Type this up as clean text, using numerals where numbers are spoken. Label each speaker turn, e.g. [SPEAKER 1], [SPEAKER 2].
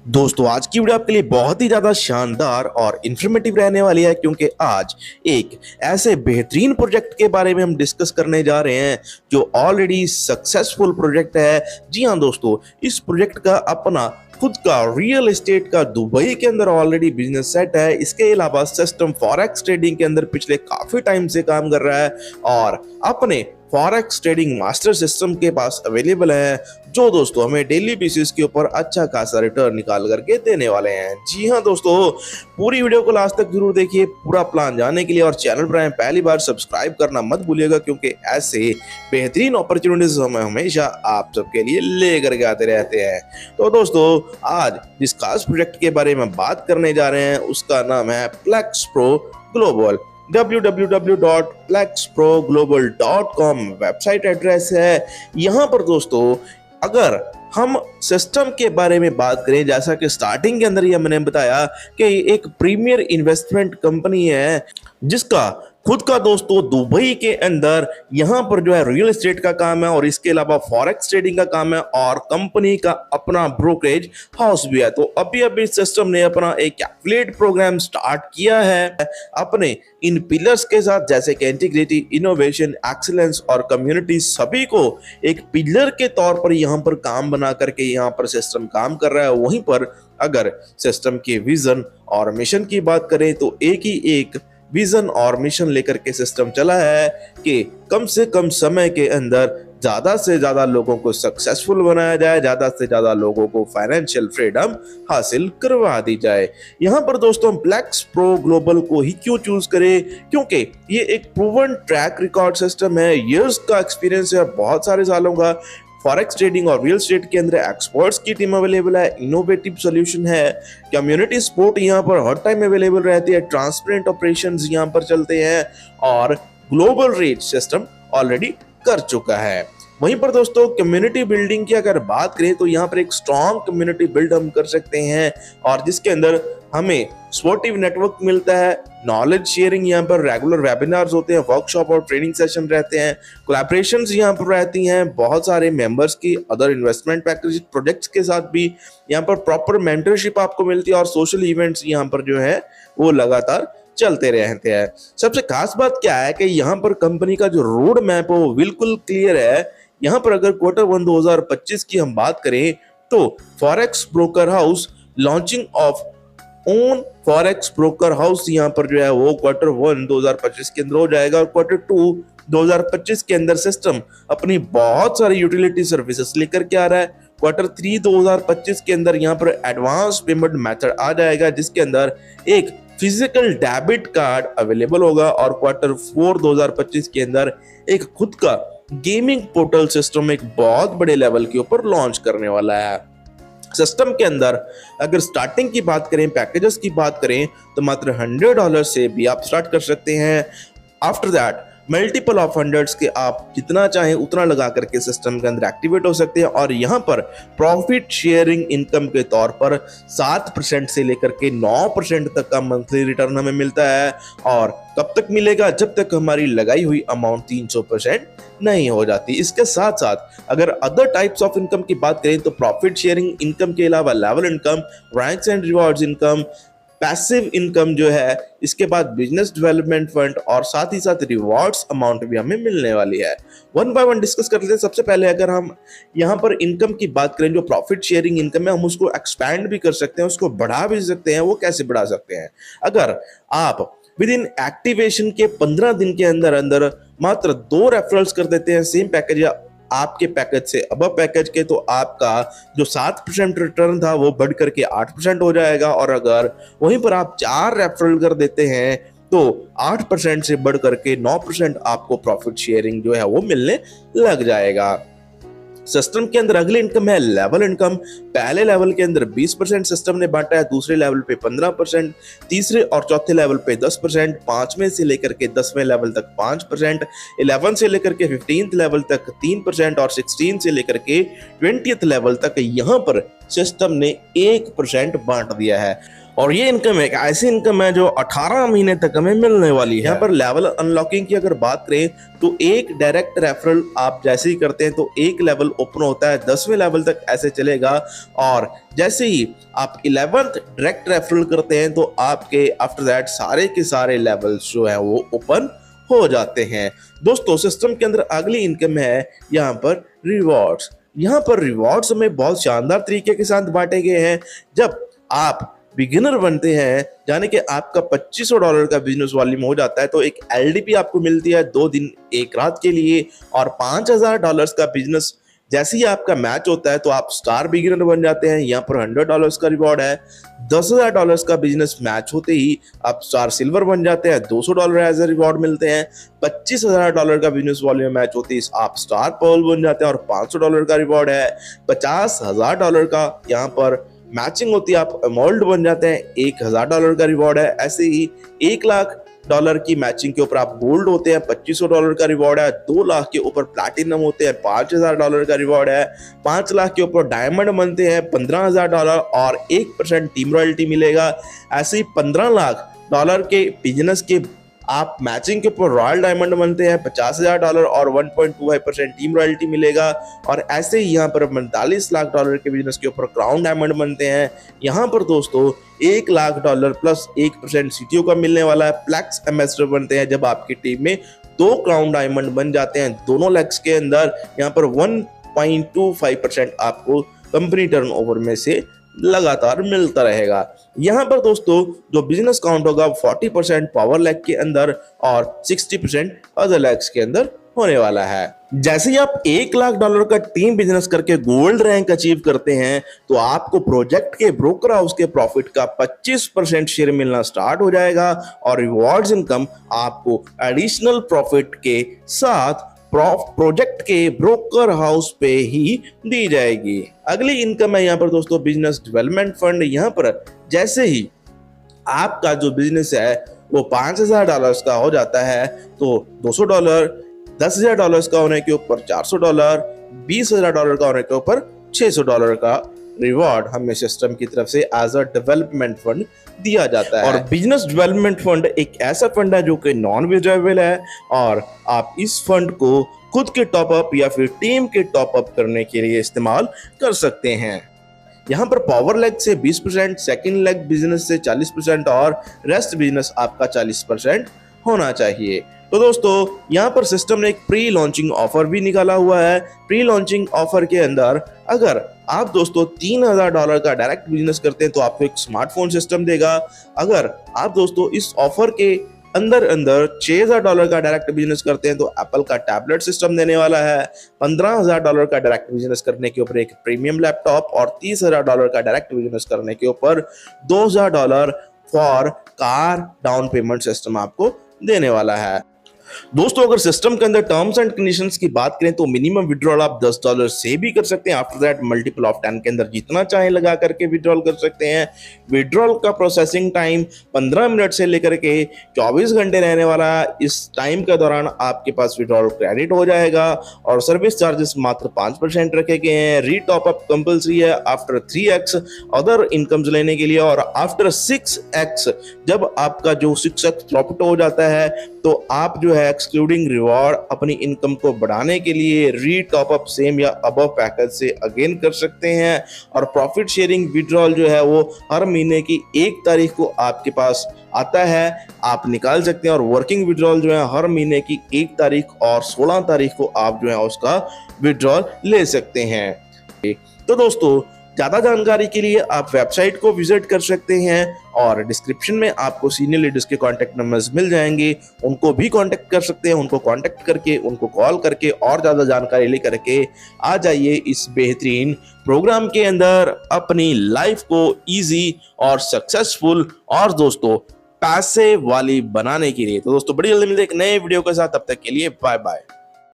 [SPEAKER 1] दोस्तों आज की वीडियो आपके लिए बहुत ही ज्यादा शानदार और इंफॉर्मेटिव रहने वाली है क्योंकि आज एक ऐसे बेहतरीन प्रोजेक्ट के बारे में हम डिस्कस करने जा रहे हैं जो ऑलरेडी सक्सेसफुल प्रोजेक्ट है। जी हाँ दोस्तों, इस प्रोजेक्ट का अपना खुद का रियल एस्टेट का दुबई के अंदर ऑलरेडी बिजनेस सेट है। इसके अलावा सिस्टम फॉरेक्स ट्रेडिंग के अंदर पिछले काफी टाइम से काम कर रहा है और अपने फॉरेक्स ट्रेडिंग मास्टर सिस्टम के पास अवेलेबल है, जो दोस्तों हमें डेली बेसिस के ऊपर अच्छा खासा रिटर्न निकाल करके देने वाले हैं। जी हाँ दोस्तों, पूरी वीडियो को लास्ट तक जरूर देखिए पूरा प्लान जानने के लिए, और चैनल पर आए पहली बार सब्सक्राइब करना मत भूलिएगा क्योंकि ऐसे बेहतरीन अपॉर्चुनिटीज हम हमेशा आप सबके लिए लेकर के आते रहते हैं। तो दोस्तों आज जिस खास प्रोजेक्ट के बारे में बात करने जा रहे हैं उसका नाम है Plex Pro Global. www.plexproglobal.com website address है। यहाँ पर दोस्तों अगर हम सिस्टम के बारे में बात करें, जैसा कि स्टार्टिंग के अंदर ही मैंने बताया कि एक प्रीमियर इन्वेस्टमेंट कंपनी है जिसका खुद का दोस्तों दुबई के अंदर यहाँ पर जो है रियल एस्टेट का काम है और इसके अलावा फॉरेक्स ट्रेडिंग का काम है और कंपनी का अपना ब्रोकरेज हाउस भी है। तो अभी सिस्टम ने अपना एक एफिलिएट प्रोग्राम स्टार्ट किया है अपने इन पिलर्स के साथ, जैसे कि इंटीग्रिटी, इनोवेशन, एक्सीलेंस और कम्युनिटी, सभी को एक पिलर के तौर पर यहाँ पर काम बना करके यहाँ पर सिस्टम काम कर रहा है। वहीं पर अगर सिस्टम के विजन और मिशन की बात करें तो एक ही एक विजन और मिशन लेकर के सिस्टम चला है कि कम से कम समय के अंदर ज्यादा से ज्यादा लोगों को सक्सेसफुल बनाया जाए, ज्यादा से ज्यादा लोगों को फाइनेंशियल फ्रीडम हासिल करवा दी जाए। यहाँ पर दोस्तों हम प्लेक्स प्रो ग्लोबल को ही क्यों चूज करें, क्योंकि ये एक प्रूवन ट्रैक रिकॉर्ड सिस्टम है, इयर्स का एक्सपीरियंस है, बहुत सारे सालों का। फॉरेक्स ट्रेडिंग और रियल एस्टेट के अंदर एक्सपर्ट्स की टीम अवेलेबल है, इनोवेटिव सॉल्यूशन है, कम्युनिटी सपोर्ट यहाँ पर हर टाइम अवेलेबल रहती है, ट्रांसपेरेंट ऑपरेशंस यहाँ पर चलते हैं और ग्लोबल रीच सिस्टम ऑलरेडी कर चुका है। वहीं पर दोस्तों कम्युनिटी बिल्डिंग की अगर बात करें तो यहाँ पर एक स्ट्रॉन्ग कम्युनिटी बिल्ड हम कर सकते हैं और जिसके अंदर हमें सपोर्टिव नेटवर्क मिलता है, नॉलेज शेयरिंग, यहाँ पर रेगुलर वेबिनार्स होते हैं, वर्कशॉप और ट्रेनिंग सेशन रहते हैं, कोलैबोरेशंस यहाँ पर रहती हैं बहुत सारे मेंबर्स की, अदर इन्वेस्टमेंट पैकेज प्रोजेक्ट्स के साथ भी यहाँ पर प्रॉपर मेंटरशिप आपको मिलती है और सोशल इवेंट्स यहाँ पर जो है वो लगातार चलते रहते हैं। सबसे खास बात क्या है कि यहाँ पर कंपनी का जो रोड मैप है वो बिल्कुल क्लियर है। यहाँ पर अगर Q1 2025 की हम बात करें तो forex broker house launching of own forex broker house यहाँ पर जो है वो Q1 2025 के अंदर हो जाएगा और Q2 2025 के अंदर सिस्टम अपनी बहुत सारी यूटिलिटी सर्विसेज लेकर के आ रहा है। Q3 2025 के अंदर यहाँ पर एडवांस पेमेंट मेथड आ जाएगा जिसके अंदर एक फिजिकल डेबिट कार्ड अवेलेबल होगा और Q4 2025 के अंदर एक खुद का गेमिंग पोर्टल सिस्टम एक बहुत बड़े लेवल के ऊपर लॉन्च करने वाला है। सिस्टम के अंदर अगर स्टार्टिंग की बात करें, पैकेजेस की बात करें तो मात्र $100 से भी आप स्टार्ट कर सकते हैं। After that multiple of hundreds के आप जितना चाहें उतना लगा करके सिस्टम के अंदर एक्टिवेट हो सकते हैं और यहाँ पर प्रॉफिट शेयरिंग इनकम के तौर पर 7% से लेकर के 9% तक का मंथली रिटर्न हमें मिलता है। और कब तक मिलेगा, जब तक हमारी लगाई हुई अमाउंट 300% नहीं हो जाती। इसके साथ साथ अगर अदर टाइप्स ऑफ इनकम की बात करें तो प्रॉफिट शेयरिंग इनकम के अलावा level income, ranks and rewards income, passive income जो है, इसके बाद बिजनेस डेवलपमेंट फंड और साथ ही साथ रिवॉर्ड्स अमाउंट भी हमें मिलने वाली है। वन बाय वन डिस्कस कर लेते हैं। सबसे पहले अगर हम यहाँ पर इनकम की बात करें, जो प्रॉफिट शेयरिंग इनकम है, हम उसको एक्सपैंड भी कर सकते हैं, उसको बढ़ा भी सकते हैं। वो कैसे बढ़ा सकते हैं, अगर आप विद इन एक्टिवेशन के 15 दिन के अंदर अंदर मात्र 2 रेफरल्स कर देते हैं सेम पैकेज या आपके पैकेज से अब पैकेज के, तो आपका जो 7% रिटर्न था वो बढ़ करके 8% हो जाएगा। और अगर वहीं पर आप 4 रेफरल कर देते हैं तो 8% से बढ़ करके 9% आपको प्रॉफिट शेयरिंग जो है वो मिलने लग जाएगा। सिस्टम के अंदर अगली इनकम है लेवल इनकम। पहले लेवल के अंदर 20% सिस्टम ने बांटा है, दूसरे लेवल पे 15%, तीसरे और चौथे लेवल पे 10%, 5वें से लेकर के 10वें लेवल तक 5%, 11 से लेकर के 15th लेवल तक 3% और 16 से लेकर के 20th लेवल तक यहाँ पर सिस्टम ने 1% बांट दिया है। और ये इनकम एक ऐसी इनकम है जो 18 महीने तक हमें मिलने वाली है। यहाँ पर लेवल अनलॉकिंग की अगर बात करें तो एक डायरेक्ट रेफरल आप जैसे ही करते हैं तो एक लेवल ओपन होता है, 10वें लेवल तक ऐसे चलेगा। और जैसे ही आप 11th डायरेक्ट रेफरल करते हैं तो आपके आफ्टर दैट सारे के सारे लेवल्स जो है वो ओपन हो जाते हैं। दोस्तों सिस्टम के अंदर अगली इनकम है यहाँ पर रिवॉर्ड्स। यहाँ पर रिवॉर्ड्स हमें बहुत शानदार तरीके के साथ बांटे गए हैं। जब आप बिगिनर बनते हैं यानी कि आपका $2500 का बिजनेस वॉल्यूम हो जाता है तो एक एलडीपी आपको मिलती है 2 दिन 1 रात के लिए। और $5000 का बिजनेस जैसे ही आपका मैच होता है तो आप स्टार बिगिनर बन जाते हैं, यहाँ पर $100 का रिवॉर्ड है। $10,000 का बिजनेस मैच होते ही आप स्टार सिल्वर बन जाते हैं, $200 एज ए रिवॉर्ड मिलते हैं। $25,000 का बिजनेस वॉल्यूम मैच होते ही आप स्टार पर्ल बन जाते हैं और $500 का रिवॉर्ड है। $50,000 का यहाँ पर मैचिंग होती है, आप एमोल्ड बन जाते हैं, $1,000 का रिवॉर्ड है। ऐसे ही $1,00,000 की मैचिंग के ऊपर आप गोल्ड होते हैं, $2,500 का रिवॉर्ड है। 2 लाख के ऊपर प्लैटिनम होते हैं, $5,000 का रिवॉर्ड है। 5 लाख के ऊपर डायमंड बनते हैं, $15,000 और 1% टीम रॉयल्टी मिलेगा। ऐसे ही $15,00,000 के बिजनेस के आप मैचिंग के ऊपर रॉयल डायमंड बनते हैं, $50,000 और 1.25% टीम रॉयल्टी मिलेगा। और ऐसे ही यहाँ पर $45,00,000 के बिजनेस के ऊपर क्राउन डायमंड बनते हैं। यहाँ पर दोस्तों $1,00,000 प्लस 1% सीटीओ का मिलने वाला है। प्लेक्स एम्बेसडर बनते हैं जब आपकी टीम में 2 क्राउन डायमंड बन जाते हैं दोनों लेग्स के अंदर। यहाँ पर 1.25% आपको कंपनी टर्नओवर में से लगातार मिलता रहेगा। यहाँ पर दोस्तों जो बिजनेस काउंट होगा 40% पावर लेग के अंदर और 60% अदर लेग्स के अंदर होने वाला है। जैसे ही आप $1,00,000 का टीम बिजनेस करके गोल्ड रैंक अचीव करते हैं तो आपको प्रोजेक्ट के ब्रोकर हाउस के प्रॉफिट का 25% शेयर मिलना स्टार्ट हो जाएगा और रिवॉर्ड्स इनकम आपको एडिशनल प्रॉफिट के साथ प्रोजेक्ट के ब्रोकर हाउस पे ही दी जाएगी। अगली इनकम है यहाँ पर दोस्तों बिजनेस डेवलपमेंट फंड। यहाँ पर जैसे ही आपका जो बिजनेस है वो $5,000 का हो जाता है तो $200, $10,000 का होने के ऊपर $400, $20,000 का होने के ऊपर $600 का रिवॉर्ड हमें सिस्टम की तरफ से एज अ डेवलपमेंट फंड दिया जाता है। और बिजनेस डेवलपमेंट फंड एक ऐसा फंड है जो कि नॉन विड्रॉवेबल है और आप इस फंड को खुद के टॉपअप या फिर टीम के टॉपअप करने के लिए इस्तेमाल कर सकते हैं। यहाँ पर पावर लेग से 20%, सेकंड लेग बिजनेस से 40% और रेस्ट बिजनेस आपका 40% होना चाहिए। तो दोस्तों यहाँ पर सिस्टम ने एक प्री लॉन्चिंग ऑफर भी निकाला हुआ है। प्री लॉन्चिंग ऑफर के अंदर अगर आप दोस्तों $3,000 का डायरेक्ट बिजनेस करते हैं तो आपको एक स्मार्टफोन सिस्टम देगा। अगर आप दोस्तों इस ऑफर के अंदर $6,000 का डायरेक्ट बिजनेस करते हैं तो एप्पल का टैबलेट सिस्टम देने वाला है। $15,000 का डायरेक्ट बिजनेस करने के ऊपर एक प्रीमियम लैपटॉप और $30,000 का डायरेक्ट बिजनेस करने के ऊपर $2,000 for car down payment system आपको देने वाला है। दोस्तों अगर सिस्टम के अंदर टर्म्स एंड कंडीशंस की बात करें तो मिनिमम विड्रॉल आप $10 से भी कर सकते हैं। आफ्टर दैट मल्टीपल ऑफ 10 के अंदर जितना चाहे लगा करके विड्रॉल कर सकते हैं। विड्रॉल का प्रोसेसिंग टाइम 15 मिनट से लेकर के 24 घंटे रहने वाला है। इस टाइम के दौरान आपके पास विड्रॉल क्रेडिट हो जाएगा और सर्विस चार्जेस मात्र 5% रखे गए हैं। रीटॉपअप कंपल्सरी है आफ्टर 3x अदर इनकम्स लेने के लिए और आफ्टर 6x जब आपका जो 6x प्रॉफिट हो जाता है तो आप जो है एक्सक्लूडिंग रिवॉर्ड अपनी इनकम को बढ़ाने के लिए री टॉप अप सेम या अबव पैकेज से अगेन कर सकते हैं। और प्रॉफिट शेयरिंग विड्रॉल जो है वो हर महीने की 1 तारीख को आपके पास आता है, आप निकाल सकते हैं। और वर्किंग विड्रॉल जो है हर महीने की 1 तारीख और 16 तारीख को आप जो है उसका विड्रॉल ले सकते हैं। तो दोस्तों ज़्यादा जानकारी के लिए आप वेबसाइट को विजिट कर सकते हैं और डिस्क्रिप्शन में आपको सीनियर लीडर्स के कॉन्टैक्ट नंबर्स मिल जाएंगे, उनको भी कांटेक्ट कर सकते हैं। उनको कांटेक्ट करके उनको कॉल करके और ज़्यादा जानकारी लेकर के आ जाइए इस बेहतरीन प्रोग्राम के अंदर अपनी लाइफ को ईजी और सक्सेसफुल और दोस्तों पैसे वाली बनाने के लिए। तो दोस्तों बड़ी जल्दी मिलते हैं एक नए वीडियो के साथ, तब तक के लिए बाय बाय।